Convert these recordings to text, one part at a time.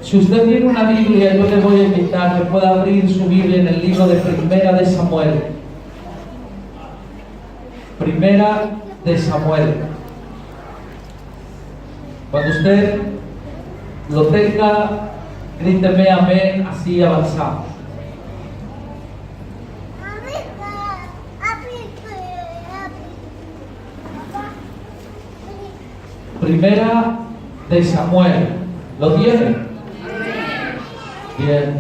Si usted tiene una Biblia, yo le voy a invitar que pueda abrir su Biblia en el libro de Primera de Samuel. Primera de Samuel. Cuando usted lo tenga, gríteme amén, así avanzamos. Primera de Samuel. ¿Lo tiene? Bien.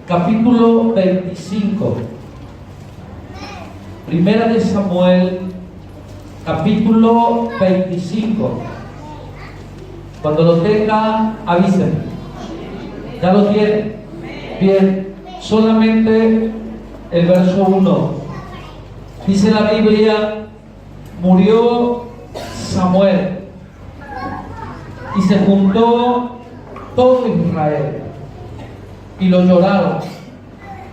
Capítulo 25. Primera de Samuel, capítulo 25. Cuando lo tenga, avísenme. ¿Ya lo tiene? Bien. Solamente el verso 1. Dice la Biblia: murió Samuel y se juntó todo Israel y lo lloraron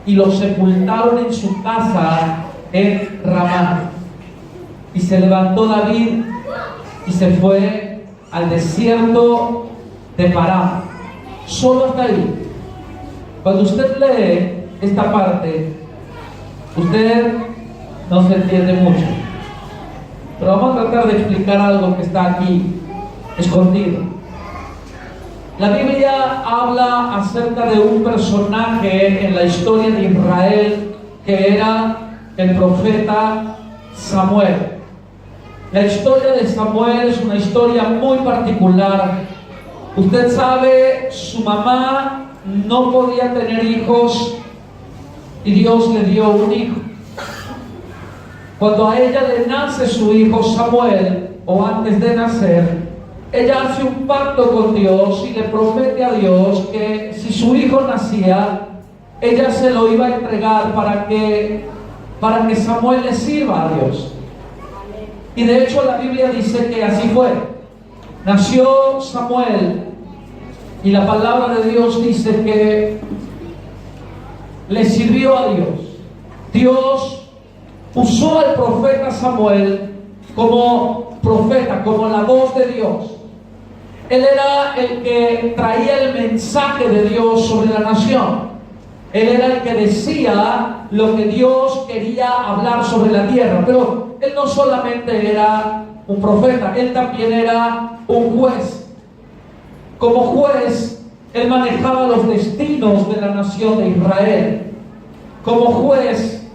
y lo sepultaron en su casa en Ramá. Y se levantó David y se fue al desierto de Pará. Solo hasta ahí. Cuando usted lee esta parte, usted no se entiende mucho, pero vamos a tratar de explicar algo que está aquí escondido. La Biblia habla acerca de un personaje en la historia de Israel que era el profeta Samuel. La historia de Samuel es una historia muy particular. Usted sabe, su mamá no podía tener hijos y Dios le dio un hijo. Cuando a ella le nace su hijo Samuel, o antes de nacer, ella hace un pacto con Dios y le promete a Dios que si su hijo nacía, ella se lo iba a entregar para que Samuel le sirva a Dios. Y de hecho la Biblia dice que así fue. Nació Samuel y la palabra de Dios dice que le sirvió a Dios. Dios usó al profeta Samuel como profeta, como la voz de Dios. Él era el que traía el mensaje de Dios sobre la nación. Él era el que decía lo que Dios quería hablar sobre la tierra. Pero él no solamente era un profeta, él también era un juez. Como juez, él manejaba los destinos de la nación de Israel. Como juez,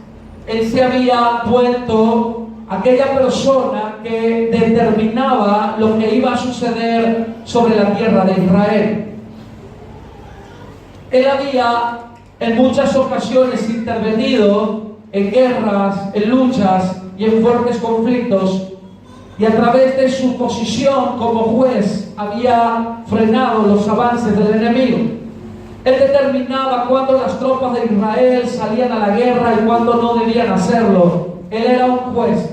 él se había vuelto aquella persona que determinaba lo que iba a suceder sobre la tierra de Israel. Él había en muchas ocasiones intervenido en guerras, en luchas y en fuertes conflictos, y a través de su posición como juez había frenado los avances del enemigo. Él determinaba cuándo las tropas de Israel salían a la guerra y cuándo no debían hacerlo. Él era un juez.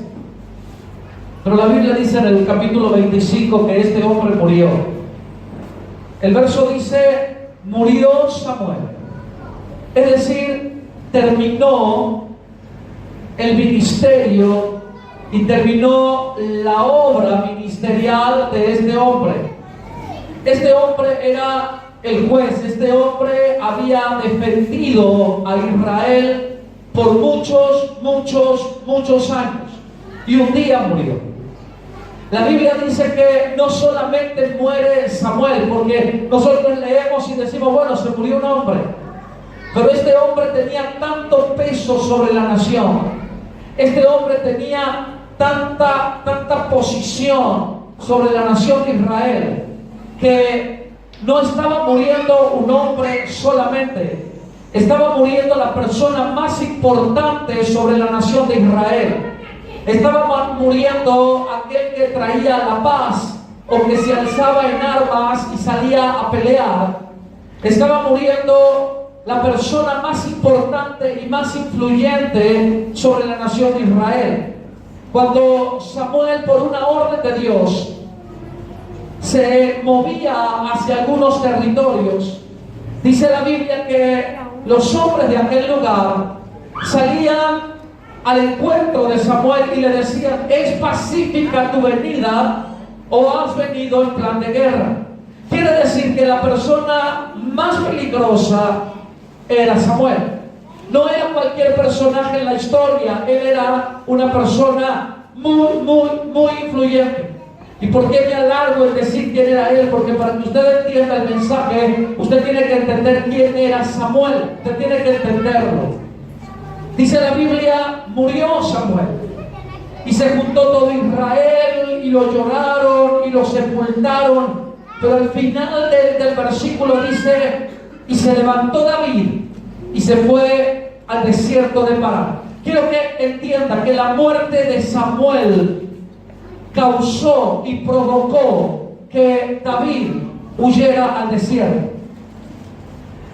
Pero la Biblia dice en el capítulo 25 que este hombre murió. El verso dice: murió Samuel. Es decir, terminó el ministerio y terminó la obra ministerial de este hombre. Este hombre era el juez. Este hombre había defendido a Israel por muchos años. Y un día murió. La Biblia dice que no solamente muere Samuel, porque nosotros leemos y decimos, bueno, se murió un hombre. Pero este hombre tenía tanto peso sobre la nación. Este hombre tenía tanta posición sobre la nación de Israel, que no estaba muriendo un hombre solamente. Estaba muriendo la persona más importante sobre la nación de Israel. Estaba muriendo aquel que traía la paz, o que se alzaba en armas y salía a pelear. Estaba muriendo la persona más importante y más influyente sobre la nación de Israel. Cuando Samuel, por una orden de Dios, se movía hacia algunos territorios, dice la Biblia que los hombres de aquel lugar salían al encuentro de Samuel y le decían: ¿es pacífica tu venida o has venido en plan de guerra? Quiere decir que la persona más peligrosa era Samuel. No era cualquier personaje en la historia, él era una persona muy influyente. ¿Y por qué me alargo en decir quién era él? Porque para que usted entienda el mensaje, usted tiene que entender quién era Samuel. Usted tiene que entenderlo. Dice la Biblia, murió Samuel. Y se juntó todo Israel, y lo lloraron, y lo sepultaron. Pero al final del versículo dice, y se levantó David, y se fue al desierto de Parán. Quiero que entienda que la muerte de Samuel causó y provocó que David huyera al desierto.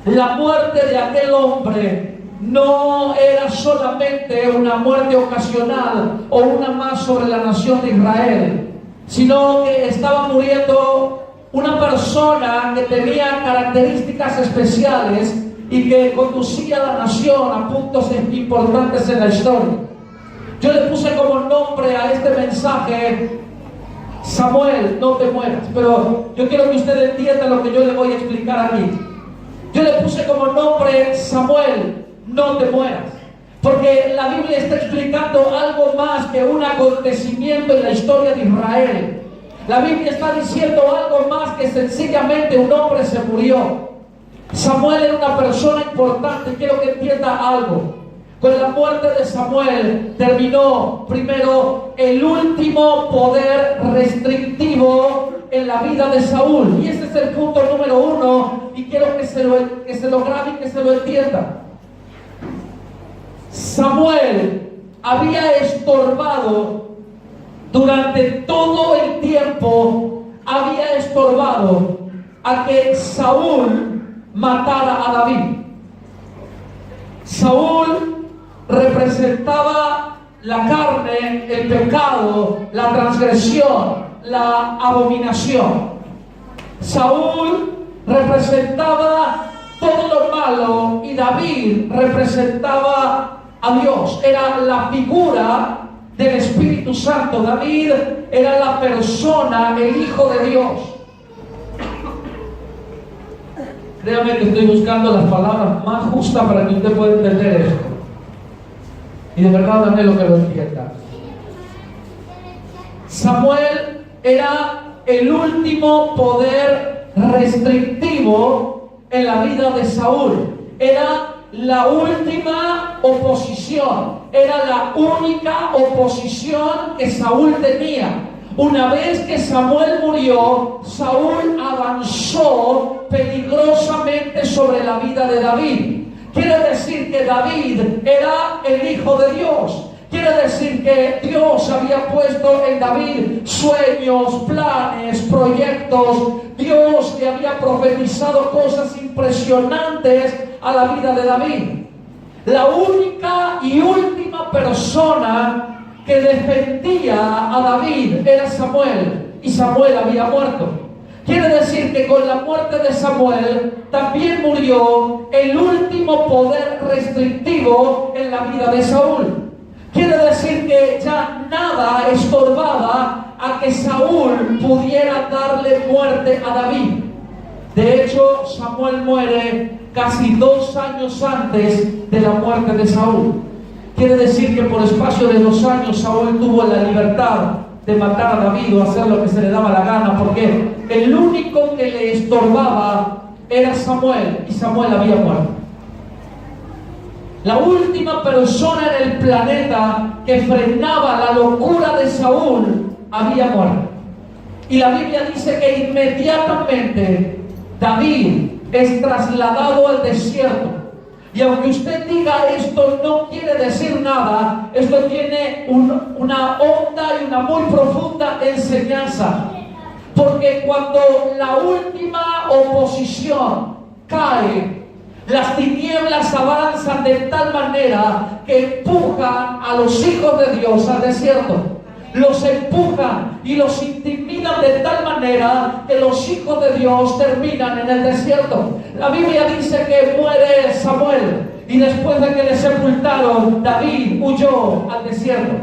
La muerte de aquel hombre no era solamente una muerte ocasional o una más sobre la nación de Israel, sino que estaba muriendo una persona que tenía características especiales y que conducía a la nación a puntos importantes en la historia. Yo le puse como nombre a este mensaje, Samuel, no te mueras. Pero yo quiero que usted entienda lo que yo le voy a explicar aquí. Yo le puse como nombre, Samuel, no te mueras. Porque la Biblia está explicando algo más que un acontecimiento en la historia de Israel. La Biblia está diciendo algo más que sencillamente un hombre se murió. Samuel era una persona importante. Quiero que entienda algo. Con la muerte de Samuel terminó primero el último poder restrictivo en la vida de Saúl. Y ese es el punto número uno. Y quiero que se lo grabe y que se lo entienda. Samuel había estorbado durante todo el tiempo, había estorbado a que Saúl matara a David. Saúl representaba la carne, el pecado, la transgresión, la abominación. Saúl representaba todo lo malo y David representaba a Dios. Era la figura del Espíritu Santo. David era la persona, el Hijo de Dios. Créame que estoy buscando las palabras más justas para que usted pueda entender esto. Y de verdad anhelo que lo entienda. Samuel era el último poder restrictivo en la vida de Saúl. Era la última oposición. Era la única oposición que Saúl tenía. Una vez que Samuel murió, Saúl avanzó peligrosamente sobre la vida de David. Quiere decir que David era el Hijo de Dios. Quiere decir que Dios había puesto en David sueños, planes, proyectos. Dios le había profetizado cosas impresionantes a la vida de David. La única y última persona que defendía a David era Samuel, y Samuel había muerto. Quiere decir que con la muerte de Samuel también murió el último poder restrictivo en la vida de Saúl. Quiere decir que ya nada estorbaba a que Saúl pudiera darle muerte a David. De hecho, Samuel muere casi 2 años antes de la muerte de Saúl. Quiere decir que por espacio de 2 años Saúl tuvo la libertad de matar a David o hacer lo que se le daba la gana, porque el único que le estorbaba era Samuel, y Samuel había muerto. La última persona en el planeta que frenaba la locura de Saúl había muerto. Y la Biblia dice que inmediatamente David es trasladado al desierto. Y aunque usted diga esto no quiere decir nada, esto tiene una honda y una muy profunda enseñanza. Porque cuando la última oposición cae, las tinieblas avanzan de tal manera que empujan a los hijos de Dios al desierto. Los empujan y los intimidan de tal manera que los hijos de Dios terminan en el desierto. La Biblia dice que muere Samuel y después de que le sepultaron, David huyó al desierto.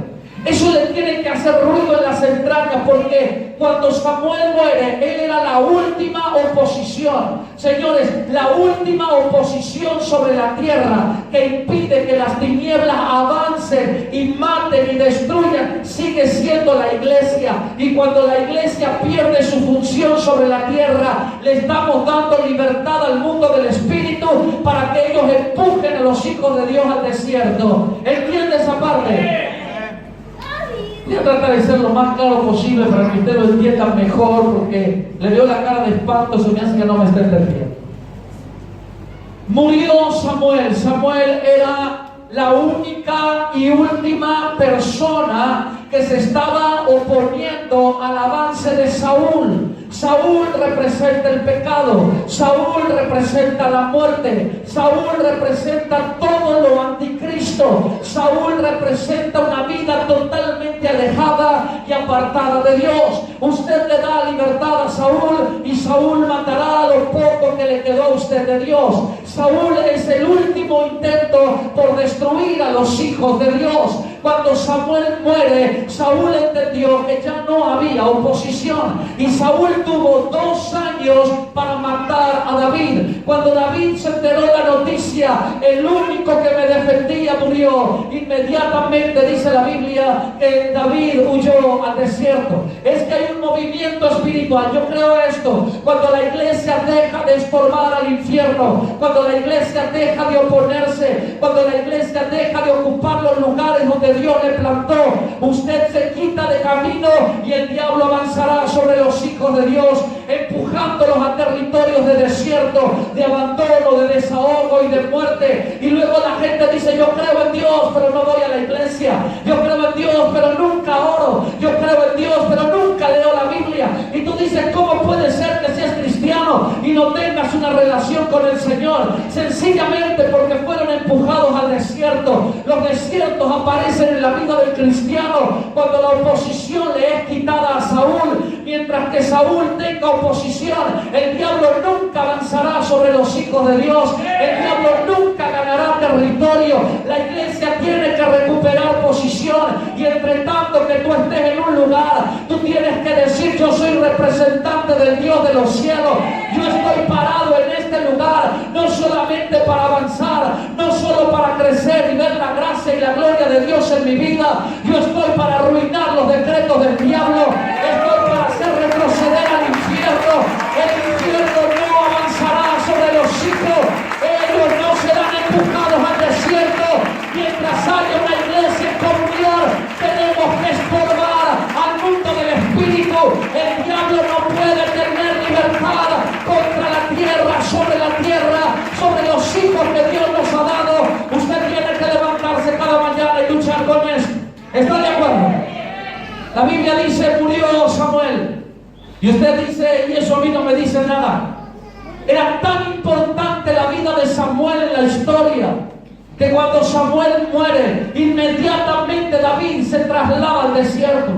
Eso le tiene que hacer ruido en las entrañas, porque cuando Samuel muere, él era la última oposición. Señores, la última oposición sobre la tierra que impide que las tinieblas avancen y maten y destruyan, sigue siendo la iglesia. Y cuando la iglesia pierde su función sobre la tierra, le estamos dando libertad al mundo del espíritu para que ellos empujen a los hijos de Dios al desierto. ¿Entiende esa parte? Voy a tratar de ser lo más claro posible para que usted lo entienda mejor, porque le veo la cara de espanto, se me hace que no me está entendiendo. Murió Samuel. Samuel era la única y última persona que se estaba oponiendo al avance de Saúl. Saúl representa el pecado, Saúl representa la muerte, Saúl representa todo lo anticristo, Saúl representa una vida totalmente alejada y apartada de Dios. Usted le da libertad a Saúl y Saúl matará a lo poco que le quedó a usted de Dios. Saúl es el último intento por destruir a los hijos de Dios. Cuando Samuel muere, Saúl entendió que ya no había oposición y Saúl tuvo 2 años para matar a David. Cuando David se enteró de la noticia, el único que me defendía murió. Inmediatamente dice la Biblia que David huyó al desierto. Es que hay un movimiento espiritual. Yo creo esto: cuando la iglesia deja de estorbar al infierno, cuando la iglesia deja de oponerse, cuando la iglesia deja de ocupar los lugares donde Dios le plantó, usted se quita de camino y el diablo avanzará sobre los hijos de Dios, empujándolos a territorios de desierto, de abandono, de desahogo y de muerte. Y luego la gente dice: yo creo en Dios, pero no voy a la iglesia. Yo creo en Dios, pero nunca oro. Yo creo en Dios, pero nunca leo la Biblia. Y tú dices: ¿cómo puede ser que seas cristiano y no tengas una relación con el Señor? Sencillamente porque fueron empujados al desierto. Los desiertos aparecen en la vida del cristiano cuando la oposición le es quitada a Saúl. Mientras que Saúl tenga oposición, el diablo nunca avanzará sobre los hijos de Dios. El diablo nunca ganará territorio. La iglesia tiene que recuperar posición, y entre tanto que tú estés en un lugar, tú tienes que decir: yo soy representante del Dios de los cielos. Yo estoy parado en este lugar, no solamente para avanzar, no solo para crecer y ver la gracia y la gloria de Dios en mi vida. Yo estoy para arruinar los decretos del diablo. Estoy para hacer retroceder al infierno. El infierno no avanzará sobre los hijos. Ellos no serán empujados al desierto. Mientras haya una iglesia en comunión, tenemos que estorbar al mundo del espíritu. El diablo no puede tener libertad contra la tierra, sobre los hijos que Dios nos ha dado. Usted tiene que levantarse cada mañana y luchar con esto. ¿Está de acuerdo? La Biblia dice: murió Samuel. Y usted dice: y eso a mí no me dice nada. Era tan importante la vida de Samuel en la historia, que cuando Samuel muere, inmediatamente David se traslada al desierto.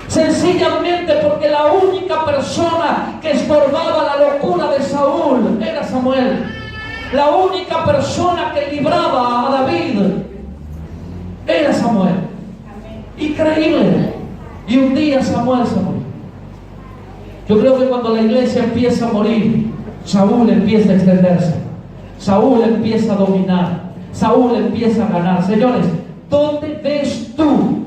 Sencillamente porque la única persona que estorbaba la locura de Saúl era Samuel. La única persona que libraba a David era Samuel. Increíble. Y un día Samuel se murió. Yo creo que cuando la iglesia empieza a morir, Saúl empieza a extenderse, Saúl empieza a dominar, Saúl empieza a ganar. Señores, ¿dónde ves tú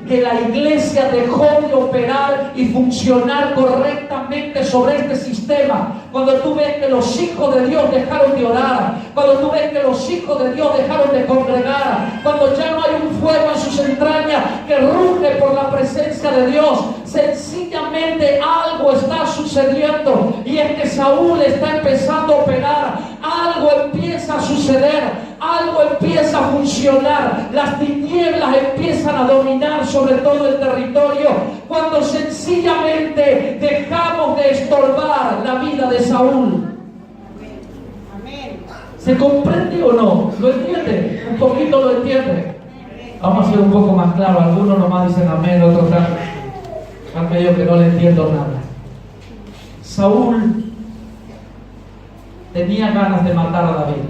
que la iglesia dejó de operar y funcionar correctamente sobre este sistema? Cuando tú ves que los hijos de Dios dejaron de orar, cuando tú ves que los hijos de Dios dejaron de congregar, cuando ya no hay un fuego en sus entrañas que ruge por la presencia de Dios. Sencillamente algo está sucediendo, y es que Saúl está empezando a operar. Algo empieza a suceder, algo empieza a funcionar. Las tinieblas empiezan a dominar sobre todo el territorio cuando sencillamente dejamos de estorbar la vida de Saúl. ¿Se comprende o no? ¿Lo entiende? Un poquito lo entiende. Vamos a ser un poco más claros. Algunos nomás dicen amén, otros están medio que no le entiendo nada. Saúl tenía ganas de matar a David,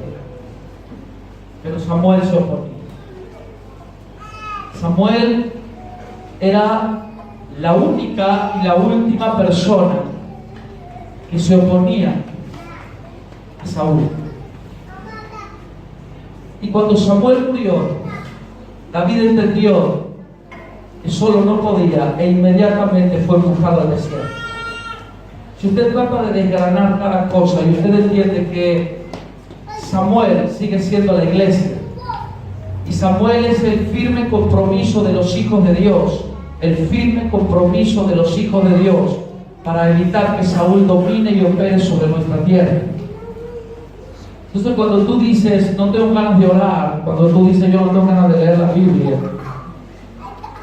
pero Samuel se oponía. Samuel era la única y la última persona que se oponía a Saúl. Y cuando Samuel murió, David entendió que solo no podía e inmediatamente fue empujado al desierto. Si usted trata de desgranar cada cosa y usted entiende que Samuel sigue siendo la iglesia y Samuel es el firme compromiso de los hijos de Dios, el firme compromiso de los hijos de Dios para evitar que Saúl domine y opere sobre nuestra tierra. Entonces, cuando tú dices no tengo ganas de orar, cuando tú dices yo no tengo ganas de leer la Biblia,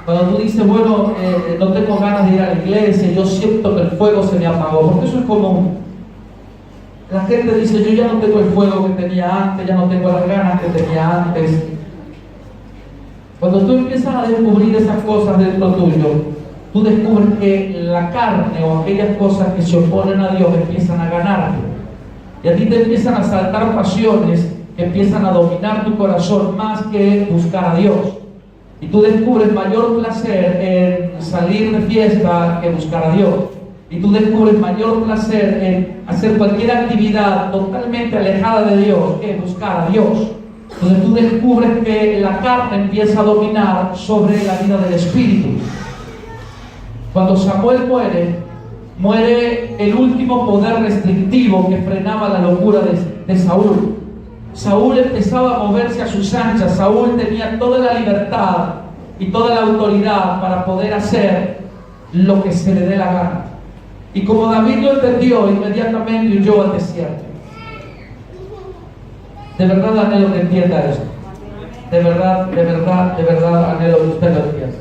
cuando tú dices bueno, no tengo ganas de ir a la iglesia, yo siento que el fuego se me apagó, porque eso es común. La gente dice yo ya no tengo el fuego que tenía antes, ya no tengo las ganas que tenía antes. Cuando tú empiezas a descubrir esas cosas dentro tuyo, tú descubres que la carne o aquellas cosas que se oponen a Dios empiezan a ganarte. Y a ti te empiezan a saltar pasiones que empiezan a dominar tu corazón más que buscar a Dios. Y tú descubres mayor placer en salir de fiesta que buscar a Dios. Y tú descubres mayor placer en hacer cualquier actividad totalmente alejada de Dios que buscar a Dios. Entonces tú descubres que la carne empieza a dominar sobre la vida del Espíritu. Cuando Samuel muere el último poder restrictivo que frenaba la locura de Saúl. Saúl empezaba a moverse a sus anchas. Saúl tenía toda la libertad y toda la autoridad para poder hacer lo que se le dé la gana. Y como David lo entendió, inmediatamente huyó al desierto. De verdad anhelo que entienda esto. De verdad anhelo que usted lo entienda.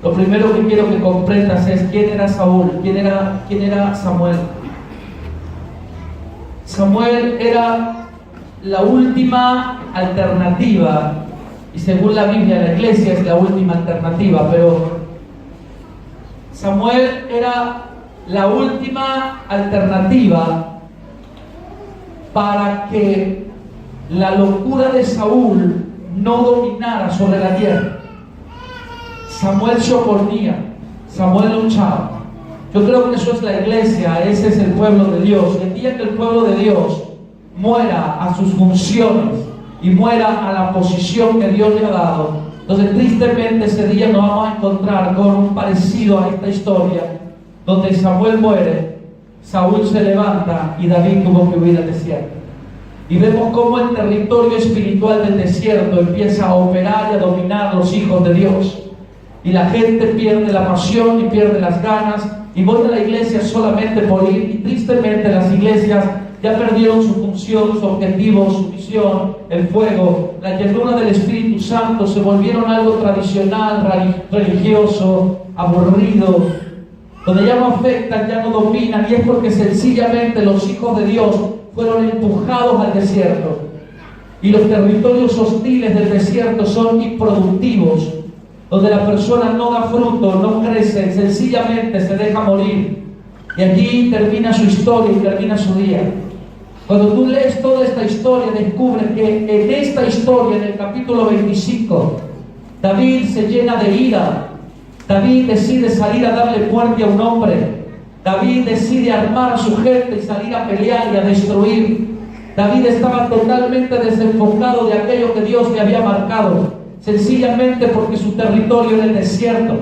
Lo primero que quiero que comprendas es quién era Saúl, quién era Samuel. Samuel era la última alternativa, y según la Biblia, la iglesia es la última alternativa, pero Samuel era la última alternativa para que la locura de Saúl no dominara sobre la tierra. Samuel se oponía, Samuel luchaba. Yo creo que eso es la iglesia, ese es el pueblo de Dios. El día que el pueblo de Dios muera a sus funciones y muera a la posición que Dios le ha dado, entonces tristemente ese día nos vamos a encontrar con un parecido a esta historia, donde Samuel muere, Saúl se levanta y David tuvo que huir al desierto. Y vemos cómo el territorio espiritual del desierto empieza a operar y a dominar los hijos de Dios. Y la gente pierde la pasión y pierde las ganas y voy a la iglesia solamente por ir. Y tristemente las iglesias ya perdieron su función, su objetivo, su misión, el fuego, la llenura del Espíritu Santo, se volvieron algo tradicional, religioso, aburrido, donde ya no afectan, ya no dominan, y es porque sencillamente los hijos de Dios fueron empujados al desierto. Y los territorios hostiles del desierto son improductivos, donde la persona no da fruto, no crece, sencillamente se deja morir. Y allí termina su historia y termina su día. Cuando tú lees toda esta historia, descubres que en esta historia, en el capítulo 25, David se llena de ira. David decide salir a darle muerte a un hombre. David decide armar a su gente y salir a pelear y a destruir. David estaba totalmente desenfocado de aquello que Dios le había marcado, sencillamente porque su territorio era el desierto.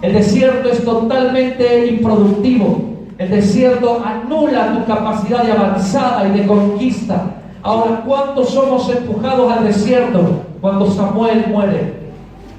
El desierto es totalmente improductivo. El desierto anula tu capacidad de avanzada y de conquista. Ahora, ¿cuántos somos empujados al desierto? Cuando Samuel muere,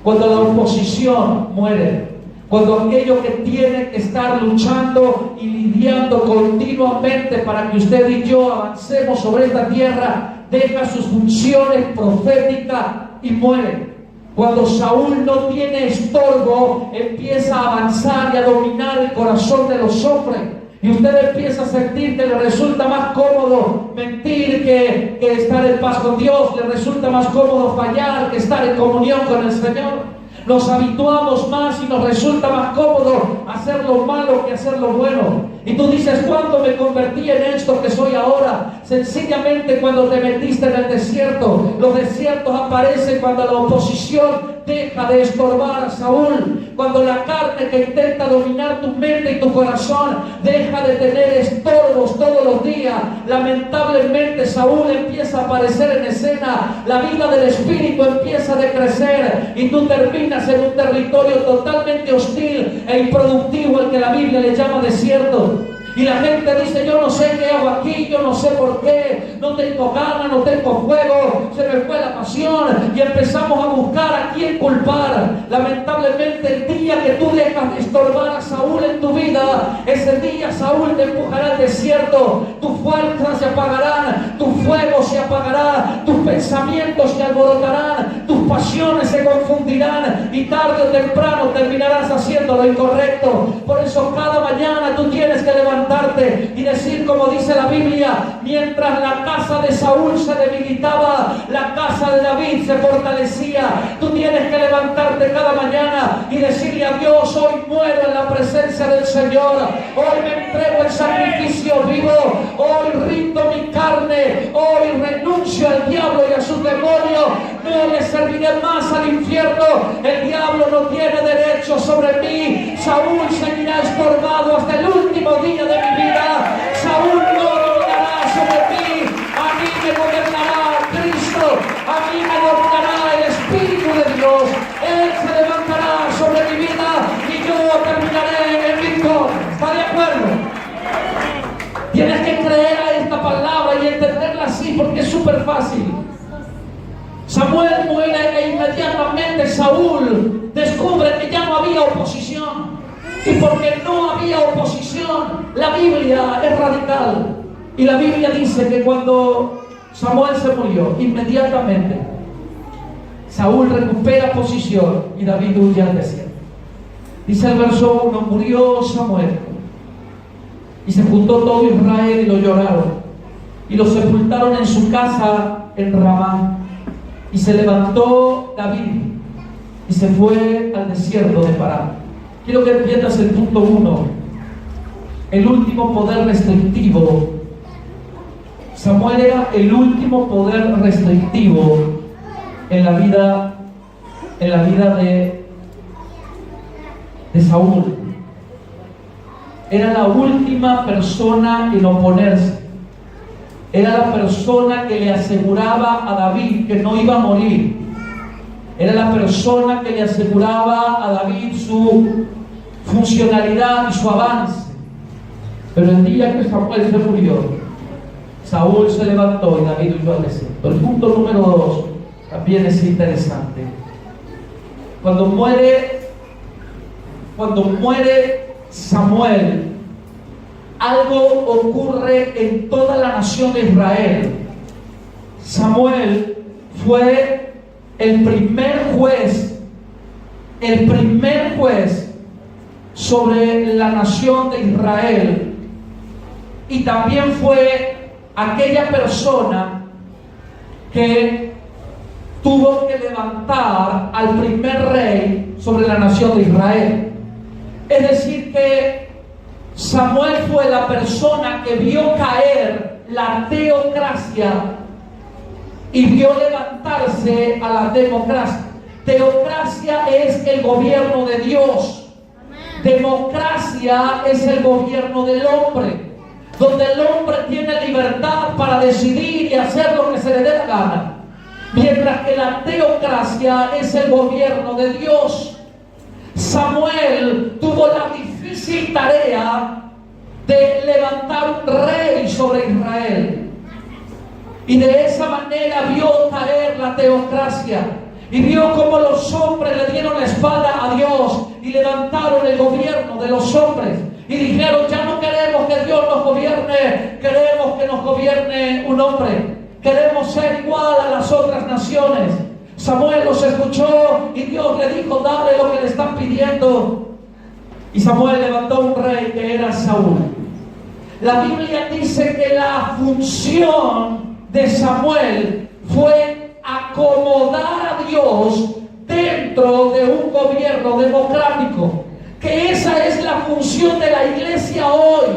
cuando la oposición muere, cuando aquello que tiene que estar luchando y lidiando continuamente para que usted y yo avancemos sobre esta tierra, deja sus funciones proféticas y muere. Cuando Saúl no tiene estorbo, empieza a avanzar y a dominar el corazón de los hombres. Y usted empieza a sentir que le resulta más cómodo mentir que estar en paz con Dios. Le resulta más cómodo fallar que estar en comunión con el Señor. Nos habituamos más y nos resulta más cómodo hacer lo malo que hacer lo bueno. Y tú dices, ¿cuándo me convertí en esto que soy ahora? Sencillamente cuando te metiste en el desierto. Los desiertos aparecen cuando la oposición deja de estorbar a Saúl. Cuando la carne que intenta dominar tu mente y tu corazón deja de tener estorbos todos los días. Lamentablemente Saúl empieza a aparecer en escena. La vida del espíritu empieza a decrecer. Y tú terminas en un territorio totalmente hostil e improductivo, al que la Biblia le llama desierto. Y la gente dice, yo no sé qué hago aquí, yo no sé por qué, no tengo ganas, no tengo fuego, se me fue la pasión. Y empezamos a buscar a quién culpar. Lamentablemente el día que tú dejas de estorbar a Saúl en tu vida, ese día Saúl te empujará al desierto. Tus fuerzas se apagarán, tu fuego se apagará, tus pensamientos se alborotarán, tus pasiones se confundirán y tarde o temprano terminarás haciendo lo incorrecto. Por eso cada mañana tú tienes que levantarte y decir, como dice la Biblia, mientras la casa de Saúl se debilitaba, la casa de David se fortalecía. Tú tienes que levantarte cada mañana y decirle a Dios, hoy muero en la presencia del Señor, hoy me entrego en sacrificio vivo, hoy rindo mi carne, hoy renuncio al diablo y a sus demonios, no le serviré más al infierno. El diablo no tiene derecho sobre mí. Saúl seguirá estorbado hasta el último día de mi vida. Saúl no dominará sobre mí. A mí me gobernará Cristo. A mí me gobernará el Espíritu de Dios. Él se levantará sobre mi vida y yo terminaré en victoria. ¿Está de acuerdo? Tienes que creer a esta palabra y entenderla así, porque es súper fácil. Samuel muere e inmediatamente Saúl descubre que ya no había oposición. Y porque no había oposición, la Biblia es radical. Y la Biblia dice que cuando Samuel se murió, inmediatamente Saúl recupera posición y David huye al desierto. Dice el verso 1, murió Samuel y se juntó todo Israel y lo lloraron y lo sepultaron en su casa en Ramá. Y se levantó David y se fue al desierto de Parán. Quiero que entiendas el punto 1. El último poder restrictivo. Samuel era el último poder restrictivo en la vida de Saúl. Era la última persona en oponerse. Era la persona que le aseguraba a David que no iba a morir. Era la persona que le aseguraba a David su funcionalidad y su avance. Pero el día que Samuel se murió, Saúl se levantó y David huyó al desierto. El punto número 2 también es interesante. Cuando muere Samuel, algo ocurre en toda la nación de Israel. Samuel fue el primer juez sobre la nación de Israel, y también fue aquella persona que tuvo que levantar al primer rey sobre la nación de Israel. Es decir, que Samuel fue la persona que vio caer la teocracia y vio levantarse a la democracia. Teocracia es el gobierno de Dios. Democracia es el gobierno del hombre, donde el hombre tiene libertad para decidir y hacer lo que se le dé la gana, mientras que la teocracia es el gobierno de Dios. Samuel tuvo la difícil tarea de levantar un rey sobre Israel, y de esa manera vio caer la teocracia y vio cómo los hombres le dieron la espalda a Dios y levantaron el gobierno de los hombres y dijeron: ya no queremos que Dios nos gobierne, queremos que nos gobierne un hombre, queremos ser igual a las otras naciones. Samuel los escuchó y Dios le dijo: dale lo que le están pidiendo. Y Samuel levantó un rey que era Saúl. La Biblia dice que la función de Samuel fue acomodar a Dios dentro de un gobierno democrático. Que esa es la función de la iglesia hoy.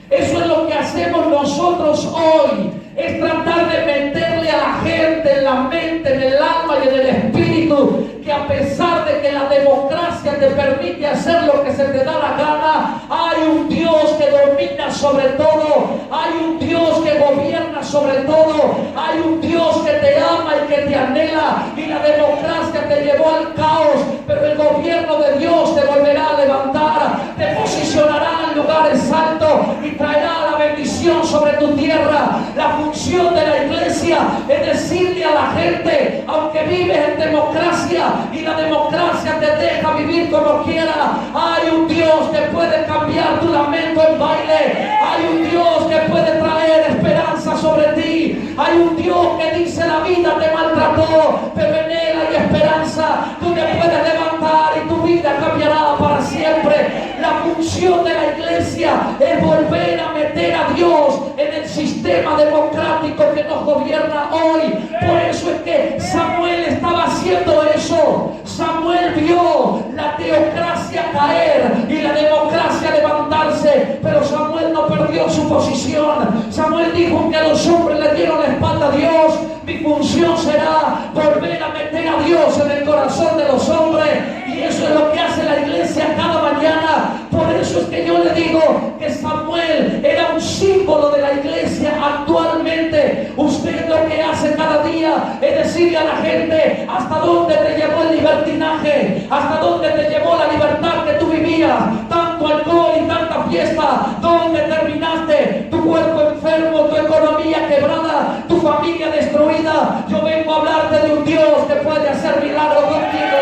Eso es lo que hacemos nosotros hoy. Es tratar de meterle a la gente en la mente, en el alma y en el espíritu, que a pesar de que la democracia te permite hacer lo que se te da la gana, hay un Dios que domina sobre todo, hay un Dios que gobierna sobre todo, hay un Dios que te ama y que te anhela. Y la democracia te llevó al caos, pero el gobierno de Dios te volverá a levantar, te posicionará en lugares altos y traerá la bendición sobre tu tierra. La función de la iglesia es decirle a la gente, aunque vives en democracia y la democracia te deja vivir como quiera, hay un Dios que puede cambiar tu lamento en baile, hay un Dios que puede traer esperanza sobre ti, hay un Dios que dice: la vida te maltrató, pero en él hay esperanza, tú te puedes levantar y tu vida cambiará para siempre. La función de la iglesia es volver a meter a Dios en el sistema democrático que nos gobierna hoy. Por eso es que Samuel estaba haciendo eso. Samuel vio la teocracia caer y la democracia levantarse, pero Samuel no perdió su posición. Samuel dijo: que a los hombres le dieron la espalda a Dios, mi función será volver a meter a Dios en el corazón de los hombres. Y eso es lo que hace la iglesia cada mañana. Por eso es que yo le digo que Samuel era un símbolo de la iglesia. Actualmente usted lo que hace cada día es decirle a la gente: hasta dónde te llevó el libertinaje, hasta dónde te llevó la libertad que tú vivías, tanto alcohol y tanta fiesta, dónde terminaste, tu cuerpo enfermo, tu economía quebrada, tu familia destruida. Yo vengo a hablarte de un Dios que puede hacer milagros contigo.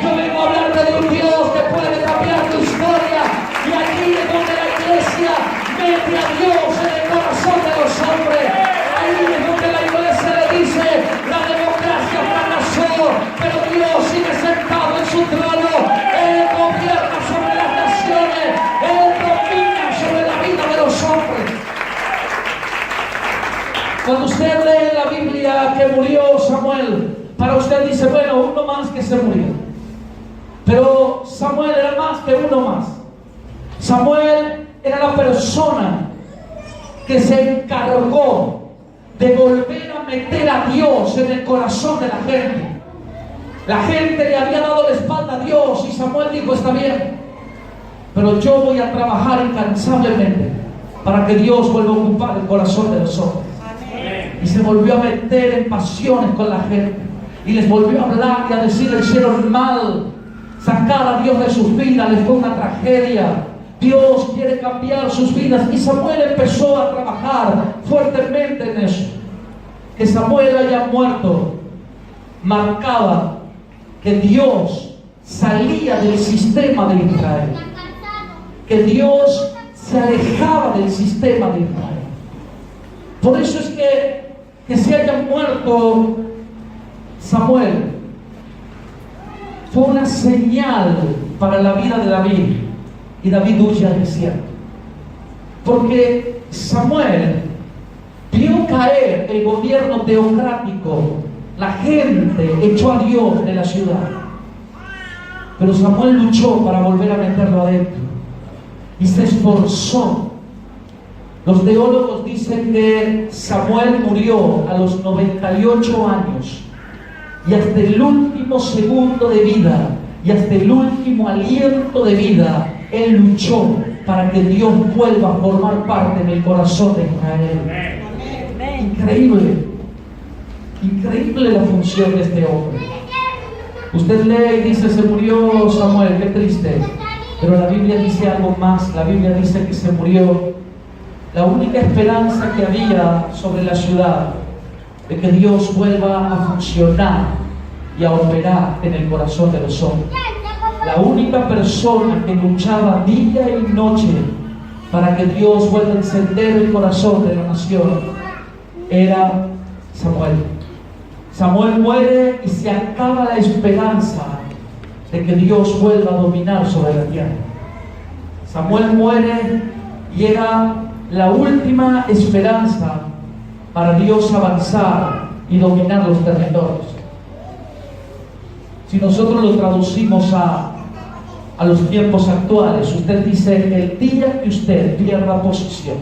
Yo vengo a hablarte de un Dios que puede cambiar tu historia. Y aquí es donde la iglesia mete a Dios en el corazón de los hombres. Ahí es donde la iglesia le dice: la democracia fracasó, pero Dios sigue sentado en su trono. Él gobierna sobre las naciones, Él domina sobre la vida de los hombres. Cuando usted lee en la Biblia que murió Samuel, para usted dice: bueno, uno más que se murió. Pero Samuel era más que uno más. Samuel era la persona que se encargó de volver a meter a Dios en el corazón de la gente. La gente le había dado la espalda a Dios y Samuel dijo: está bien, pero yo voy a trabajar incansablemente para que Dios vuelva a ocupar el corazón de los hombres. Y se volvió a meter en pasiones con la gente y les volvió a hablar y a decir: le hicieron mal, sacar a Dios de sus vidas les fue una tragedia. Dios quiere cambiar sus vidas. Y Samuel empezó a trabajar fuertemente en eso. Que Samuel haya muerto marcaba que Dios salía del sistema de Israel, que Dios se alejaba del sistema de Israel. Por eso es que se haya muerto Samuel fue una señal para la vida de David. Y David huye al desierto, porque Samuel vio caer el gobierno teocrático. La gente echó a Dios de la ciudad, pero Samuel luchó para volver a meterlo adentro y se esforzó. Los teólogos dicen que Samuel murió a los 98 años y hasta el último segundo de vida y hasta el último aliento de vida él luchó para que Dios vuelva a formar parte en el corazón de Israel. Increíble, increíble la función de este hombre. Usted lee y dice: se murió Samuel, qué triste. Pero la Biblia dice algo más. La Biblia dice que se murió la única esperanza que había sobre la ciudad de que Dios vuelva a funcionar y a operar en el corazón de los hombres. La única persona que luchaba día y noche para que Dios vuelva a encender el corazón de la nación era Samuel. Samuel muere y se acaba la esperanza de que Dios vuelva a dominar sobre la tierra. Samuel muere y era la última esperanza para Dios avanzar y dominar los territorios. Si nosotros lo traducimos a a los tiempos actuales. Usted dice, el día que usted pierda posición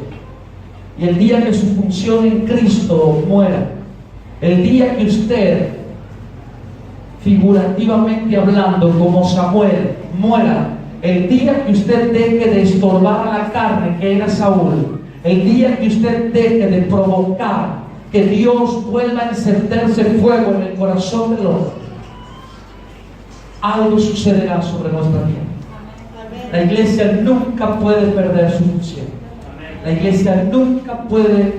y el día que su función en Cristo muera, el día que usted, figurativamente hablando, como Samuel, muera, el día que usted deje de estorbar a la carne, que era Saúl, el día que usted deje de provocar que Dios vuelva a encenderse fuego en el corazón del hombre, algo sucederá sobre nuestra tierra. La iglesia nunca puede perder su función. La iglesia nunca puede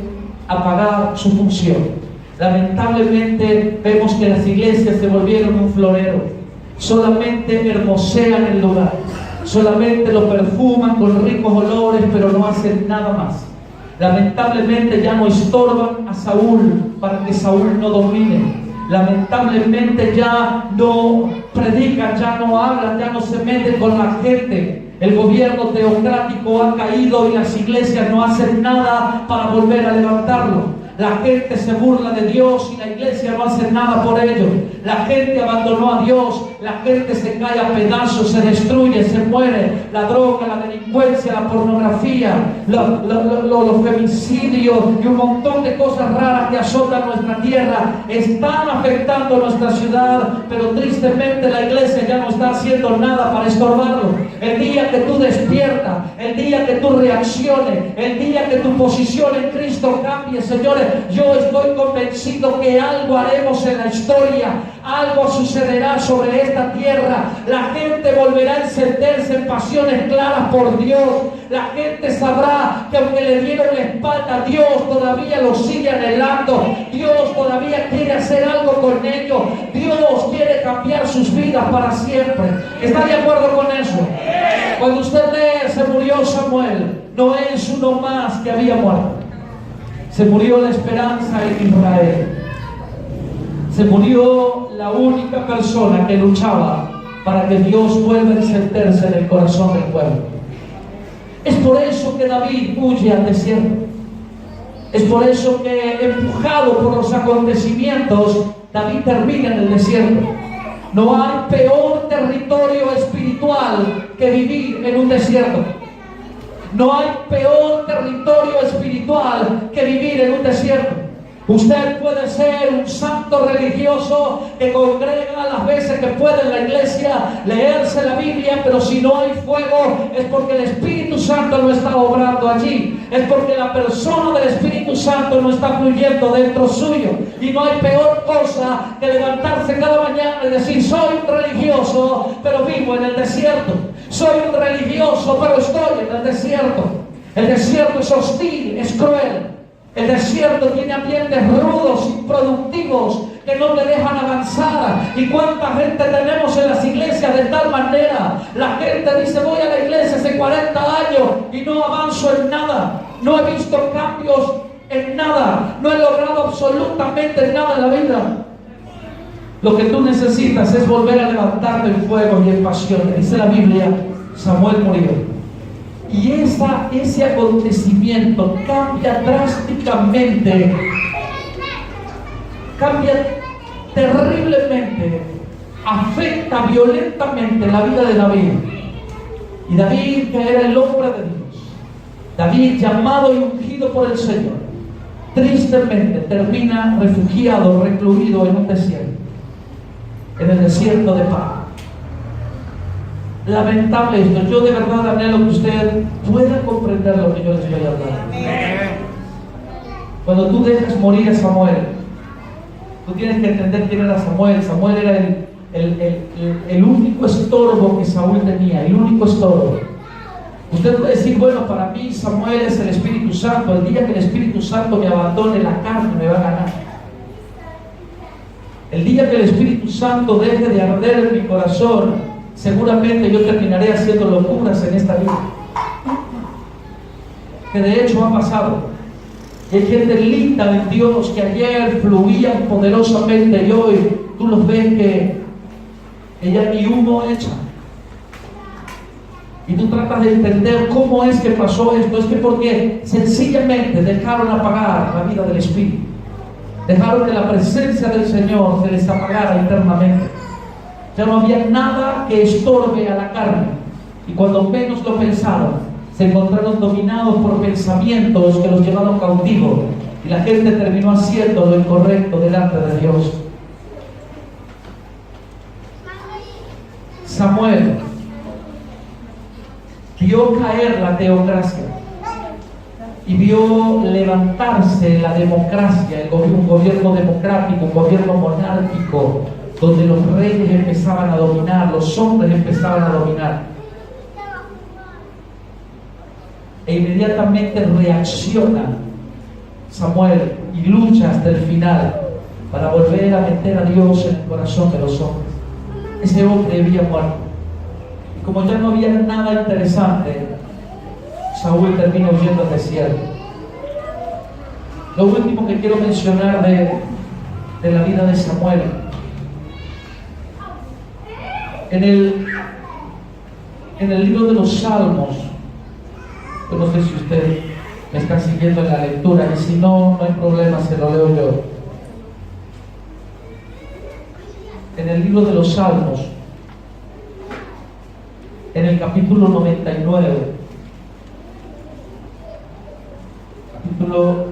apagar su función. Lamentablemente vemos que las iglesias se volvieron un florero. Solamente hermosean el lugar, solamente lo perfuman con ricos olores, pero no hacen nada más. Lamentablemente ya no estorban a Saúl para que Saúl no domine. Lamentablemente ya no predican, ya no hablan, ya no se meten con la gente. El gobierno teocrático ha caído y las iglesias no hacen nada para volver a levantarlo. La gente se burla de Dios y la iglesia no hace nada por ello. La gente abandonó a Dios, la gente se cae a pedazos, se destruye, se muere. La droga, la delincuencia, la pornografía, los femicidios y un montón de cosas raras que azotan nuestra tierra están afectando nuestra ciudad, pero tristemente la iglesia ya no está haciendo nada para estorbarlo. El día que tú despiertas, el día que tú reacciones, el día que tu posición en Cristo cambie, señores, yo estoy convencido que algo haremos en la historia, algo sucederá sobre esta tierra. La gente volverá a encenderse en pasiones claras por Dios. La gente sabrá que aunque le dieron la espalda, Dios todavía los sigue anhelando. Dios todavía quiere hacer algo con ellos. Dios quiere cambiar sus vidas para siempre. ¿Está de acuerdo con eso? Cuando usted lee, se murió Samuel, no es uno más que había muerto. Se murió la esperanza en Israel. Se murió la única persona que luchaba para que Dios vuelva a encenderse en el corazón del pueblo. Es por eso que David huye al desierto. Es por eso que, empujado por los acontecimientos, David termina en el desierto. No hay peor territorio espiritual que vivir en un desierto. No hay peor territorio espiritual que vivir en un desierto. Usted puede ser un santo religioso que congrega las veces que puede en la iglesia, leerse la Biblia, pero si no hay fuego es porque el Espíritu Santo no está obrando allí. Es porque la persona del Espíritu Santo no está fluyendo dentro suyo. Y no hay peor cosa que levantarse cada mañana y decir: soy un religioso, pero vivo en el desierto. Soy un religioso, pero estoy en el desierto. El desierto es hostil, es cruel. El desierto tiene ambientes rudos, improductivos, que no te dejan avanzar. ¿Y cuánta gente tenemos en las iglesias de tal manera? La gente dice: voy a la iglesia hace 40 años y no avanzo en nada. No he visto cambios en nada. No he logrado absolutamente nada en la vida. Lo que tú necesitas es volver a levantarte en fuego y en pasión. Dice la Biblia, Samuel murió. Y ese acontecimiento cambia drásticamente, cambia terriblemente, afecta violentamente la vida de David. Y David, que era el hombre de Dios, David, llamado y ungido por el Señor, tristemente termina refugiado, recluido en un desierto, en el desierto de Parán. Lamentable esto. Yo de verdad anhelo que usted pueda comprender lo que yo les estoy hablando. Cuando tú dejas morir a Samuel, tú tienes que entender quién era Samuel. Samuel era el único estorbo que Saúl tenía, el único estorbo. Usted puede decir: bueno, para mí Samuel es el Espíritu Santo. El día que el Espíritu Santo me abandone, la carne me va a ganar. El día que el Espíritu Santo deje de arder en mi corazón, seguramente yo terminaré haciendo locuras en esta vida. Que de hecho ha pasado. Y hay gente linda de Dios que ayer fluían poderosamente y hoy tú los ves que ya ni humo echa. Y tú tratas de entender cómo es que pasó esto. Es que porque sencillamente dejaron apagar la vida del Espíritu. Dejaron que la presencia del Señor se les apagara internamente. Ya no había nada que estorbe a la carne. Y cuando menos lo pensaron, se encontraron dominados por pensamientos que los llevaron cautivos. Y la gente terminó haciendo lo incorrecto delante de Dios. Samuel vio caer la teocracia y vio levantarse la democracia, un gobierno democrático, un gobierno monárquico, donde los reyes empezaban a dominar, los hombres empezaban a dominar. E inmediatamente reacciona Samuel y lucha hasta el final para volver a meter a Dios en el corazón de los hombres. Ese hombre había muerto. Y como ya no había nada interesante, Saúl termina huyendo al desierto. Lo último que quiero mencionar de la vida de Samuel, en el libro de los Salmos, yo no sé si usted me está siguiendo en la lectura, y si no, no hay problema, se lo leo yo. En el libro de los Salmos, en el capítulo 99, capítulo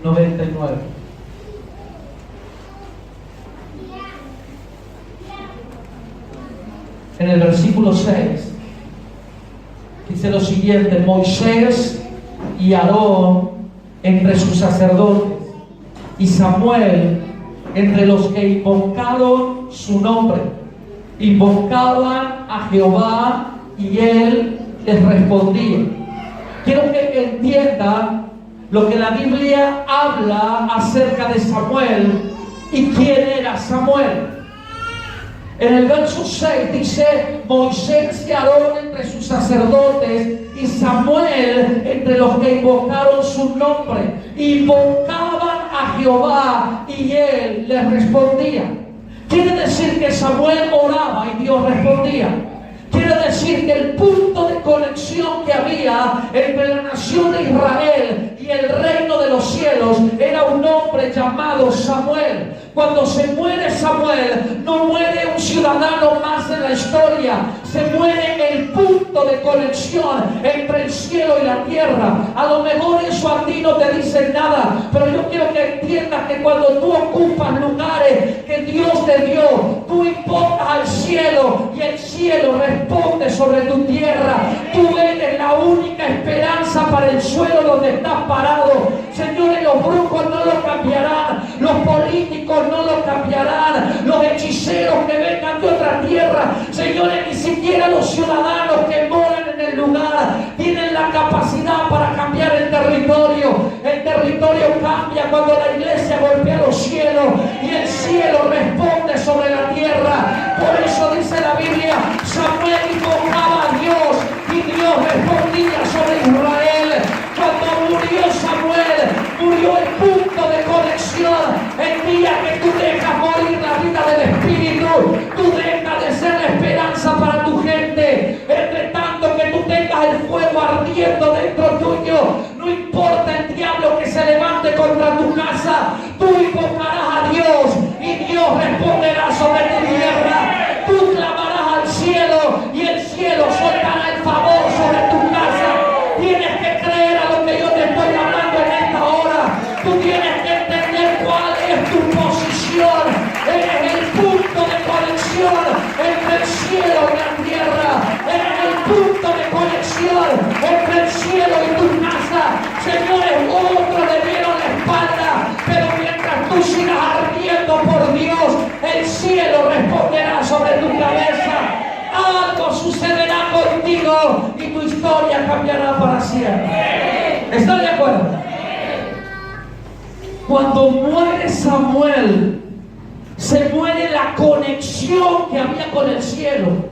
99, en el versículo 6, dice lo siguiente: Moisés y Aarón entre sus sacerdotes, y Samuel entre los que invocaron su nombre. Invocaban a Jehová y él les respondía. Quiero que entienda lo que la Biblia habla acerca de Samuel y quién era Samuel. En el verso 6 dice: Moisés y Aarón entre sus sacerdotes, y Samuel entre los que invocaron su nombre. Invocaban a Jehová y él les respondía. Quiere decir que Samuel oraba y Dios respondía. Quiere decir que el punto de conexión que había entre la nación de Israel y el reino de los cielos era un hombre llamado Samuel. Cuando se muere Samuel, no muere un ciudadano más en la historia, se muere el punto de conexión entre el cielo y la tierra. A lo mejor eso a ti no te dice nada, pero yo quiero que entiendas que cuando tú ocupas lugares que Dios te dio, tú invocas al cielo y el cielo responde sobre tu tierra. Tú eres la única esperanza para el suelo donde estás parado. Señores, los brujos no lo cambiarán, los políticos no lo cambiarán, los hechiceros que vengan de otra tierra, señores, ni siquiera los ciudadanos que moran en el lugar tienen la capacidad para cambiar el territorio. El territorio cambia cuando la iglesia golpea los cielos y el cielo responde sobre la tierra. Por eso dice la Biblia: Samuel invocaba a Dios y Dios respondía sobre Israel. Cuando murió Samuel, murió el punto de conexión. El día que tú dejas morir la vida del Espíritu, tú dejas de ser la esperanza para tu gente. Entre tanto que tú tengas el fuego ardiendo dentro tuyo, no importa el diablo que se levante contra tu casa, tú invocarás a Dios y Dios responderá sobre tu tierra. Tú clamarás al cielo y el cielo soltará el favor sobre tu casa. Tienes que creer a lo que yo te estoy hablando en esta hora. Tú tienes que entender cuál es tu posición. Eres el punto de conexión entre el cielo y la tierra. Eres el punto de conexión entre el cielo y tu casa. Señores, otros le dieron la espalda, pero mientras tú sigas ardiendo por Dios, el cielo responderá sobre tu cabeza. Algo sucederá contigo y tu historia cambiará para siempre. ¿Están de acuerdo? Cuando muere Samuel, se muere la conexión que había con el cielo.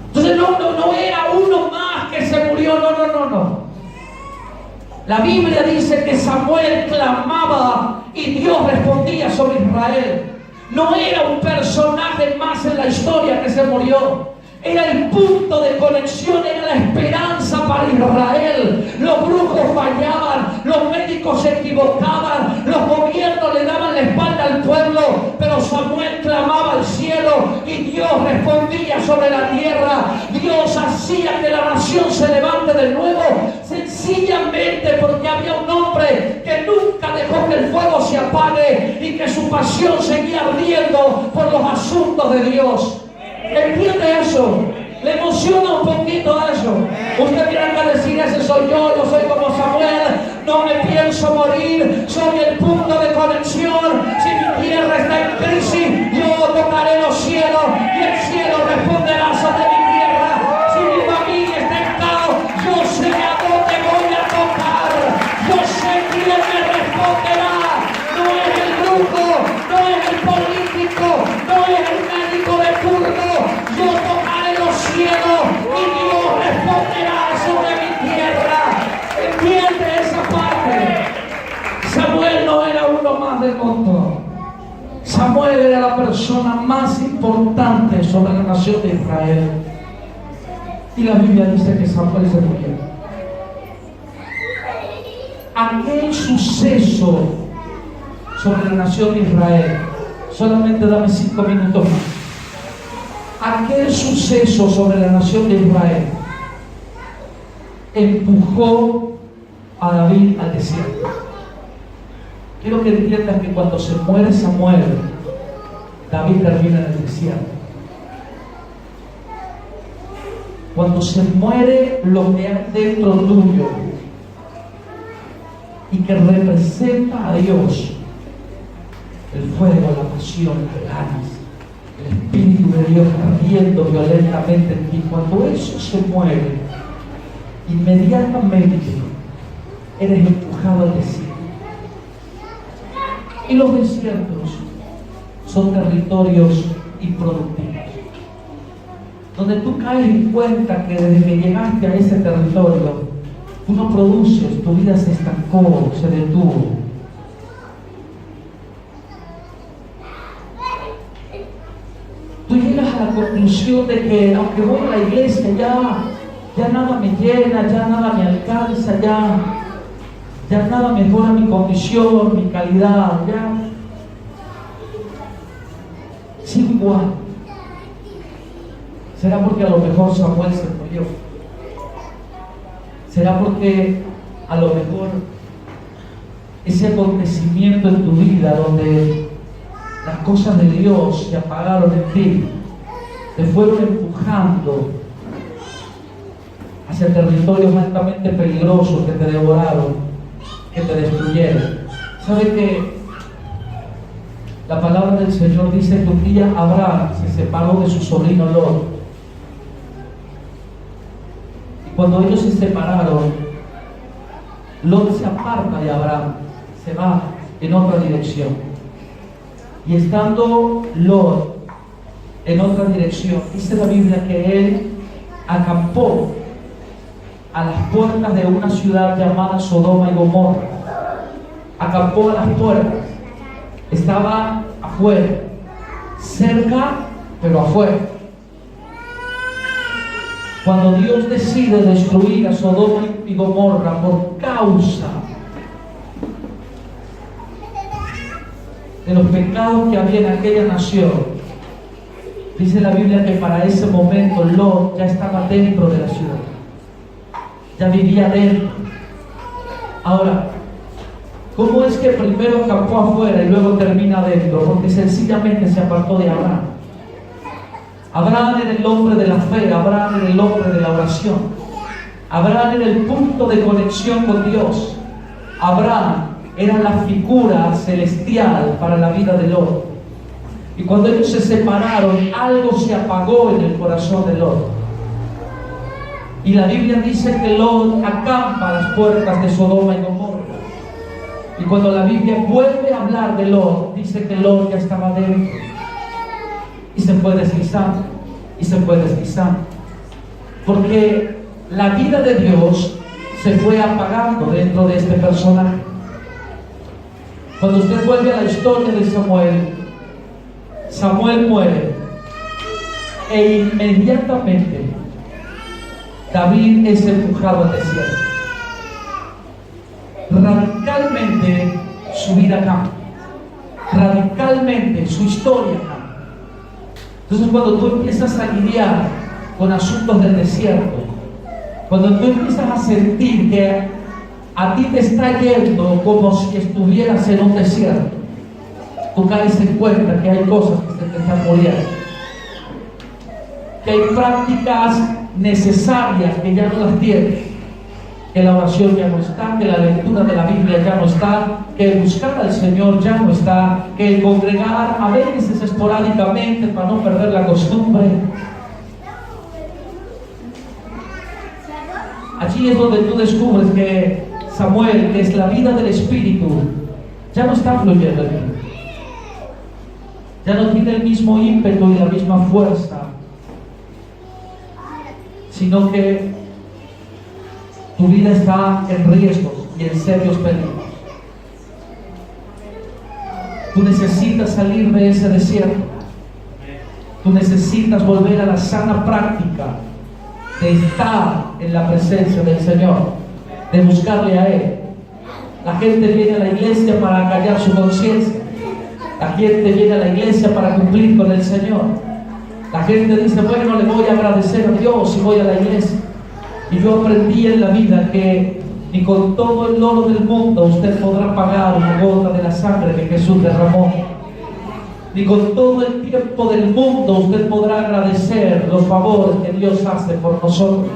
Entonces no era uno más que se murió, no. La Biblia dice que Samuel clamaba y Dios respondía sobre Israel. No era un personaje más en la historia que se murió. Era el punto de conexión, era la esperanza para Israel. Los brujos fallaban, los médicos se equivocaban, los gobiernos le daban la espalda al pueblo, pero Samuel clamaba al cielo y Dios Dios respondía sobre la tierra. Dios hacía que la nación se levante de nuevo, sencillamente porque había un hombre que nunca dejó que el fuego se apague y que su pasión seguía ardiendo por los asuntos de Dios. ¿Entiende eso? ¿Le emociona un poquito eso? Usted tiene que decir: ese soy yo soy como Samuel, no me pienso morir, soy el punto de conexión. Si mi tierra está en crisis, yo tocaré los cielos y el cielo responderá sobre mi tierra. Si mi familia está en caos, yo sé a dónde voy a tocar, yo sé quién me responderá. No es el brujo, no es el político, no es el médico de turno. Yo tocaré los cielos y Dios responderá sobre mi tierra. ¿Entiende esa parte? Samuel no era uno más del montón. Samuel era la persona más importante sobre la nación de Israel. Y la Biblia dice que Samuel se murió. Aquel suceso sobre la nación de Israel, solamente dame 5 minutos más. Aquel suceso sobre la nación de Israel empujó a David al desierto. Quiero que entiendan que cuando se muere Samuel, David termina en el desierto. Cuando se muere lo que hay dentro tuyo y que representa a Dios, el fuego, la pasión, las ganas, el Espíritu de Dios ardiendo violentamente en ti, cuando eso se mueve, inmediatamente eres empujado al desierto. Y los desiertos son territorios improductivos, donde tú caes en cuenta que desde que llegaste a ese territorio, tú no produces, tu vida se estancó, se detuvo. Tú llegas a la conclusión de que aunque voy a la iglesia ya nada me llena, ya nada me alcanza, ya nada mejora mi condición, mi calidad, ya sigo igual. ¿Será porque a lo mejor Samuel se murió? ¿Será porque a lo mejor ese acontecimiento en tu vida donde las cosas de Dios se apagaron en ti, te fueron empujando hacia territorios altamente peligrosos que te devoraron, que te destruyeron? ¿Sabe que la palabra del Señor dice que un día Abraham se separó de su sobrino Lot? Y cuando ellos se separaron, Lot se aparta de Abraham, se va en otra dirección. Y estando Lot en otra dirección, dice la Biblia que él acampó a las puertas de una ciudad llamada Sodoma y Gomorra. Acampó a las puertas. Estaba afuera, cerca, pero afuera. Cuando Dios decide destruir a Sodoma y Gomorra por causa de los pecados que había en aquella nación, dice la Biblia que para ese momento Lot ya estaba dentro de la ciudad, ya vivía dentro. Ahora, ¿cómo es que primero acampó afuera y luego termina adentro? Porque sencillamente se apartó de Abraham. Abraham era el hombre de la fe, Abraham era el hombre de la oración, Abraham era el punto de conexión con Dios, Abraham era la figura celestial para la vida de Lot. Y cuando ellos se separaron, algo se apagó en el corazón de Lot. Y la Biblia dice que Lot acampa a las puertas de Sodoma y Gomorra. Y cuando la Biblia vuelve a hablar de Lot, dice que Lot ya estaba dentro. Y se fue deslizando, y se fue deslizando. Porque la vida de Dios se fue apagando dentro de este personaje. Cuando usted vuelve a la historia de Samuel, Samuel muere e inmediatamente David es empujado al desierto. Radicalmente su vida cambia, radicalmente su historia cambia. Entonces cuando tú empiezas a lidiar con asuntos del desierto, cuando tú empiezas a sentir que a ti te está yendo como si estuvieras en un desierto, tú caes en cuenta que hay cosas que se te están muriendo, que hay prácticas necesarias que ya no las tienes, que la oración ya no está, que la lectura de la Biblia ya no está, que el buscar al Señor ya no está, que el congregar a veces esporádicamente para no perder la costumbre. Allí es donde tú descubres que Samuel, que es la vida del Espíritu, ya no está fluyendo en ti. Ya no tiene el mismo ímpetu y la misma fuerza, sino que tu vida está en riesgos y en serios peligros. Tú necesitas salir de ese desierto. Tú necesitas volver a la sana práctica de estar en la presencia del Señor, de buscarle a Él. La gente viene a la iglesia para callar su conciencia. La gente viene a la iglesia para cumplir con el Señor. La gente dice, bueno, le voy a agradecer a Dios si voy a la iglesia. Y yo aprendí en la vida que ni con todo el oro del mundo usted podrá pagar una gota de la sangre que Jesús derramó. Ni con todo el tiempo del mundo usted podrá agradecer los favores que Dios hace por nosotros.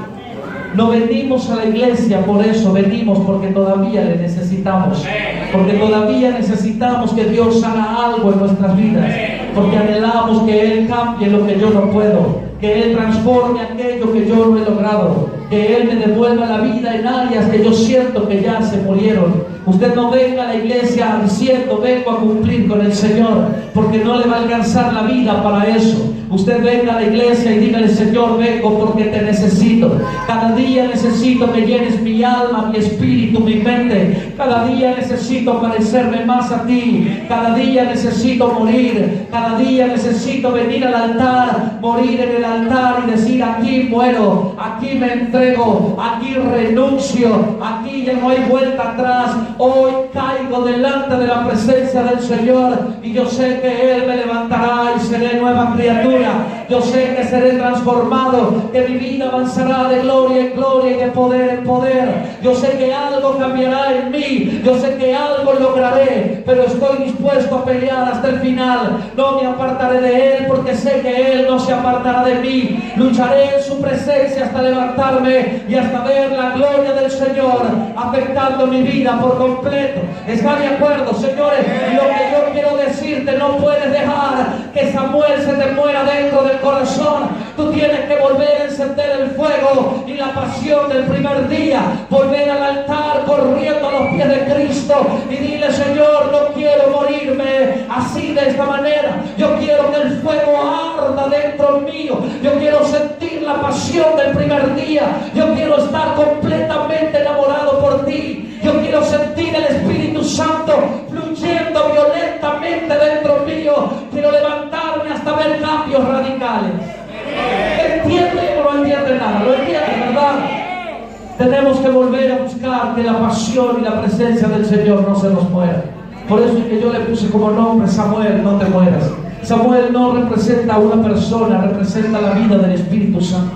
No venimos a la iglesia por eso, venimos porque todavía le necesitamos. Porque todavía necesitamos que Dios haga algo en nuestras vidas. Porque anhelamos que Él cambie lo que yo no puedo. Que Él transforme aquello que yo no he logrado. Que Él me devuelva la vida en áreas que yo siento que ya se murieron. Usted no venga a la iglesia diciendo vengo a cumplir con el Señor, porque no le va a alcanzar la vida para eso. Usted venga a la iglesia y dígale, Señor, vengo porque te necesito. Cada día necesito que llenes mi alma, mi espíritu, mi mente. Cada día necesito parecerme más a ti. Cada día necesito morir. Cada día necesito venir al altar, morir en el altar y decir, aquí muero, aquí me entrego, aquí renuncio, aquí ya no hay vuelta atrás. Hoy caigo delante de la presencia del Señor y yo sé que Él me levantará y seré nueva criatura. Yo sé que seré transformado, que mi vida avanzará de gloria en gloria y de poder en poder. Yo sé que algo cambiará en mí, yo sé que algo lograré, pero estoy dispuesto a pelear hasta el final. No me apartaré de Él porque sé que Él no se apartará de mí. Lucharé en su presencia hasta levantarme y hasta ver la gloria del Señor afectando mi vida por completo. ¿Están de acuerdo, señores? Lo que yo quiero decirte, no puedes dejar que Samuel se te muera dentro del corazón. Tú tienes que volver a encender el fuego y la pasión del primer día, volver al altar corriendo a los pies de Cristo y dile, Señor, no quiero morirme así de esta manera. Yo quiero que el fuego arda dentro mío. Yo quiero sentir la pasión del primer día. Yo quiero estar completamente enamorado por ti. Yo quiero sentir el Espíritu Santo fluyendo violentamente dentro mío. Quiero levantarme hasta ver cambios radicales. ¿Entiende o no entiende nada? ¿Lo entiende, verdad? Tenemos que volver a buscar que la pasión y la presencia del Señor no se nos muera. Por eso es que yo le puse como nombre Samuel, no te mueras. Samuel no representa a una persona, representa la vida del Espíritu Santo.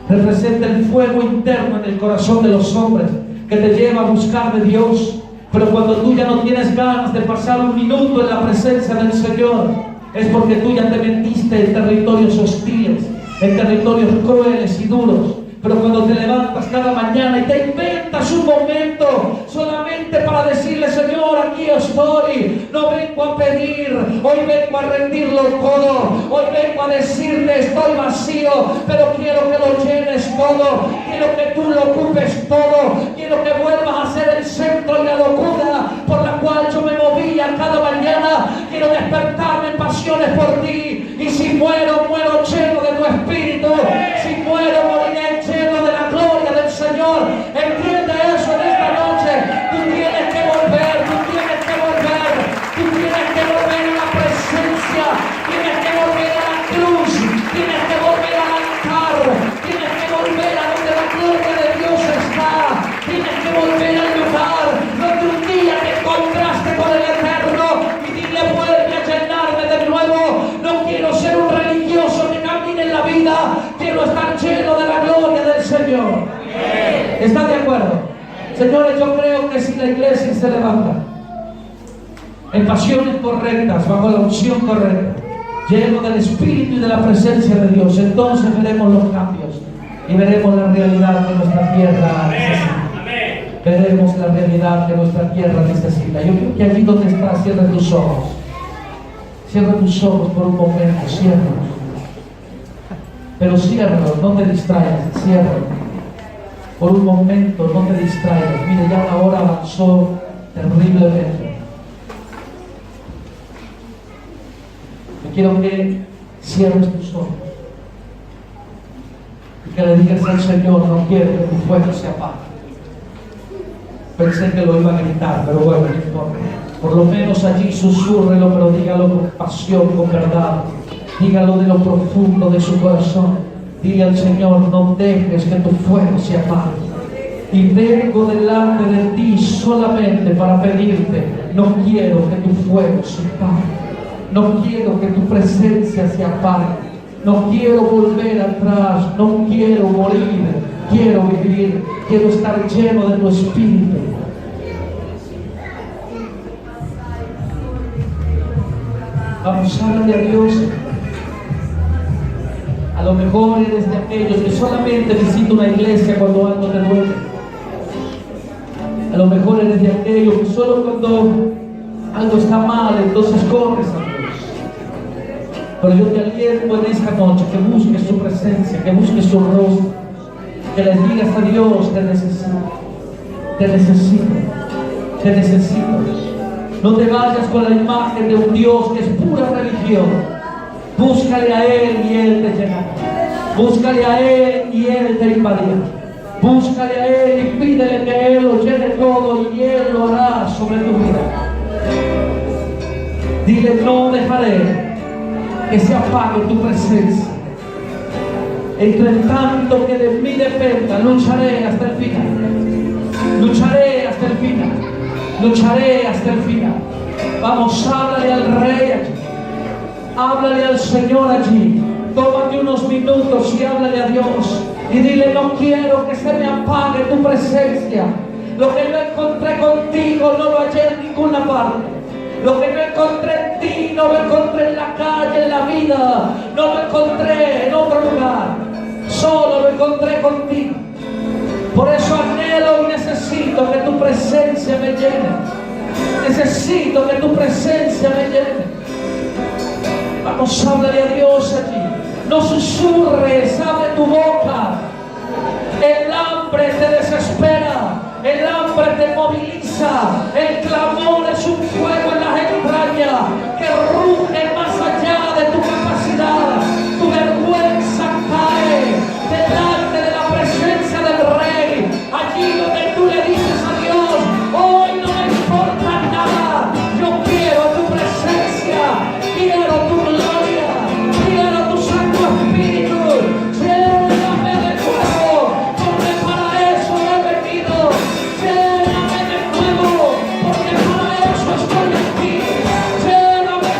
Representa el fuego interno en el corazón de los hombres que te lleva a buscar de Dios. Pero cuando tú ya no tienes ganas de pasar un minuto en la presencia del Señor, es porque tú ya te metiste en territorios hostiles, en territorios crueles y duros. Pero cuando te levantas cada mañana y te inventas un momento solamente para decirle, Señor, aquí estoy, no vengo a pedir, hoy vengo a rendirlo todo, hoy vengo a decirle, estoy vacío, pero quiero que lo llenes todo, quiero que tú lo ocupes todo, quiero que vuelvas a ser el centro y la locura por la cual yo me movía cada mañana. Quiero despertarme en pasiones por ti, y si muero, muero lleno de tu Espíritu. Si muero, moriré lleno de la gloria del Señor. Entiende eso en esta noche. Tú tienes que volver, tú tienes que volver, tú tienes que volver a la presencia, tienes que volver a la cruz, tienes que volver al altar, tienes que volver a donde la gloria de Dios está, tienes que volver al lugar donde un día te encontraste con el Eterno y dile, vuelve a llenarme de nuevo. No quiero ser un religioso quiero estar lleno de la gloria del Señor. ¿Están de acuerdo? Señores, yo creo que si la iglesia se levanta en pasiones correctas, bajo la unción correcta, lleno del Espíritu y de la presencia de Dios, entonces veremos los cambios y veremos la realidad que nuestra tierra necesita. Veremos la realidad que nuestra tierra necesita. Yo creo que allí donde estás, cierra tus ojos. Cierra tus ojos por un momento, ciérralos. Pero ciérralos, no te distraigas, ciérralos. Por un momento, no te distraigas. Mire, ya la hora avanzó terriblemente. Yo quiero que cierres tus ojos y que le digas al Señor: no quiero que tu fuego se apague. Pensé que lo iba a gritar, pero bueno, no importa. Por lo menos allí susúrrelo, pero dígalo con pasión, con verdad. Dígalo de lo profundo de su corazón. Dile al Señor: no dejes que tu fuego se apague. Y vengo delante de ti solamente para pedirte: no quiero que tu fuego se apague. No quiero que tu presencia se apague. No quiero volver atrás. No quiero morir. Quiero vivir. Quiero estar lleno de tu Espíritu. Vamos, háblale a Dios. A lo mejor eres de aquellos que solamente visita una iglesia cuando algo te duele. A lo mejor eres de aquellos que solo cuando algo está mal, entonces corres a Dios. Pero yo te aliento en esta noche que busques su presencia, que busques su rostro, que le digas a Dios: te necesito, te necesito, te necesito. No te vayas con la imagen de un Dios que es pura religión. Búscale a Él y Él te llenará. Búscale a Él y Él te invadirá. Búscale a Él y pídele que Él lo llene todo y Él lo hará sobre tu vida. Dile: no dejaré que se apague tu presencia. Entre tanto que de mí dependa, lucharé hasta el final. Lucharé hasta el final. Lucharé hasta el final. Vamos, háblale al Rey allí. Háblale al Señor allí. Tómate unos minutos y háblale a Dios. Y dile: no quiero que se me apague tu presencia. Lo que yo encontré contigo no lo hallé en ninguna parte. Lo que yo encontré en ti no lo encontré en la calle, en la vida. No lo encontré en otro lugar. Solo lo encontré contigo. Por eso anhelo y necesito que tu presencia me llene. Necesito que tu presencia me llene. Vamos, háblale a Dios allí. No susurres, abre tu boca. El hambre te desespera. El hambre te moviliza. El clamor es un fuego en las entrañas que ruge más allá de tu capacidad. Tu vergüenza cae delante de la presencia del Rey. Allí donde tú le dices a Dios: hoy no me importa nada. Yo quiero tu presencia. Quiero tu gloria. Quiero tu Santo Espíritu. Lléname de fuego, porque para eso he venido. Lléname de fuego, porque para eso estoy aquí. Lléname,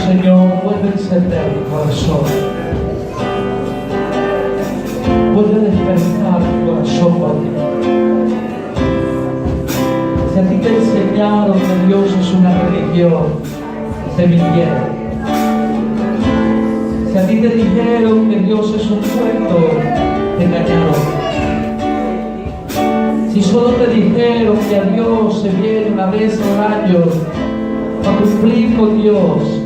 Señor, vuelve a encender mi corazón. Vuelve a despertar mi corazón por ti. Si a ti te enseñaron que Dios es una religión, te mintieron. Si a ti te dijeron que Dios es un cuento, te engañaron. Si solo te dijeron que a Dios se viene una vez al año a cumplir con Dios,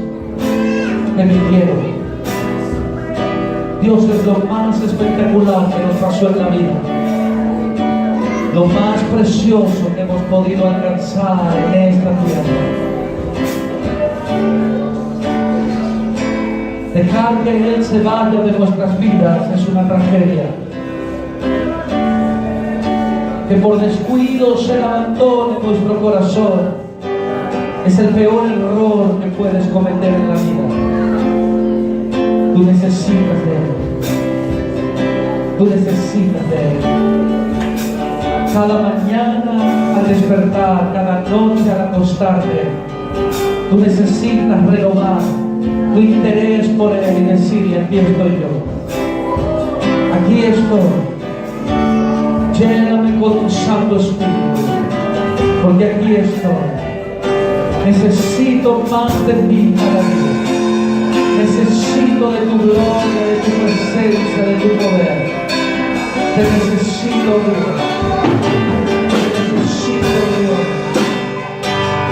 te mintieron. Dios es lo más espectacular que nos pasó en la vida, lo más precioso que hemos podido alcanzar en esta tierra. Dejar que Él se vaya de nuestras vidas es una tragedia. Que por descuido se abandone nuestro corazón es el peor error que puedes cometer en la vida. Tú necesitas de Él. Tú necesitas de Él. Cada mañana al despertar, cada noche al acostarte, tú necesitas renovar tu interés por Él y decirle: aquí estoy yo. Aquí estoy. Lléname con tu Santo Espíritu, porque aquí estoy. Necesito más de ti cada día. Necesito de tu gloria, de tu presencia, de tu poder. Te necesito, Dios. Te necesito, Dios.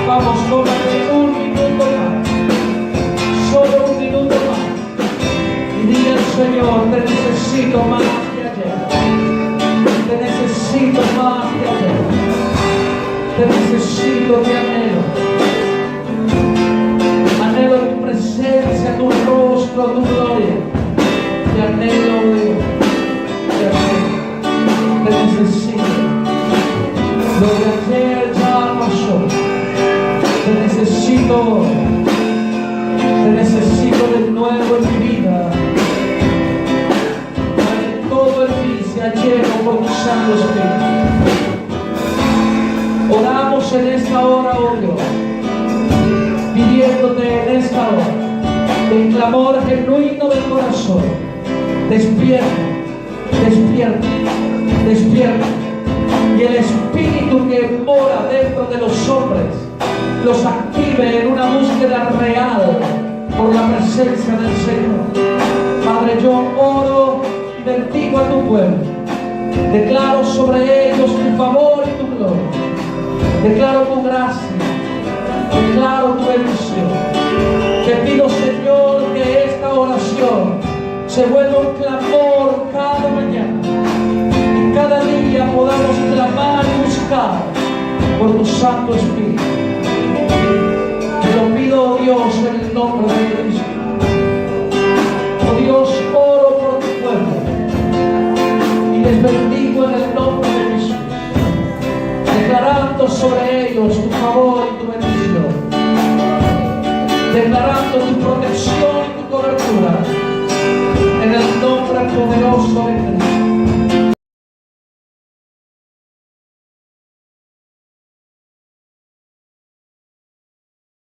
Vamos, tómate un minuto más. Solo un minuto más. Y dile al Señor: te necesito más que ayer. Te necesito más que ayer. Te necesito, te anhelo. Anhelo tu presencia, tu rostro, tu gloria. Te anhelo, Dios. Te anhelo. Te necesito. Lo de ayer ya pasó. Te necesito hoy. Te necesito de nuevo en mi vida. Todo el día sea lleno por tu Santo Espíritu. Oramos en esta hora, oh Dios, pidiéndote en esta hora, en clamor genuino del corazón: despierta, despierta, despierta. Y el Espíritu que mora dentro de los hombres los active en una búsqueda real por la presencia del Señor. Padre, yo oro y bendigo a tu pueblo. Declaro sobre ellos tu favor y tu gloria. Declaro tu gracia. Declaro tu bendición. Te pido, Señor, que esta oración se vuelva un clamor cada mañana. Y cada día podamos clamar y buscar por tu Santo Espíritu. Te lo pido, oh Dios, en el nombre de Cristo. Oh Dios, oro por tu pueblo y les bendigo en el nombre de Jesús, declarando sobre ellos tu favor y tu bendición, declarando tu protección y tu cobertura en el nombre poderoso de Jesús.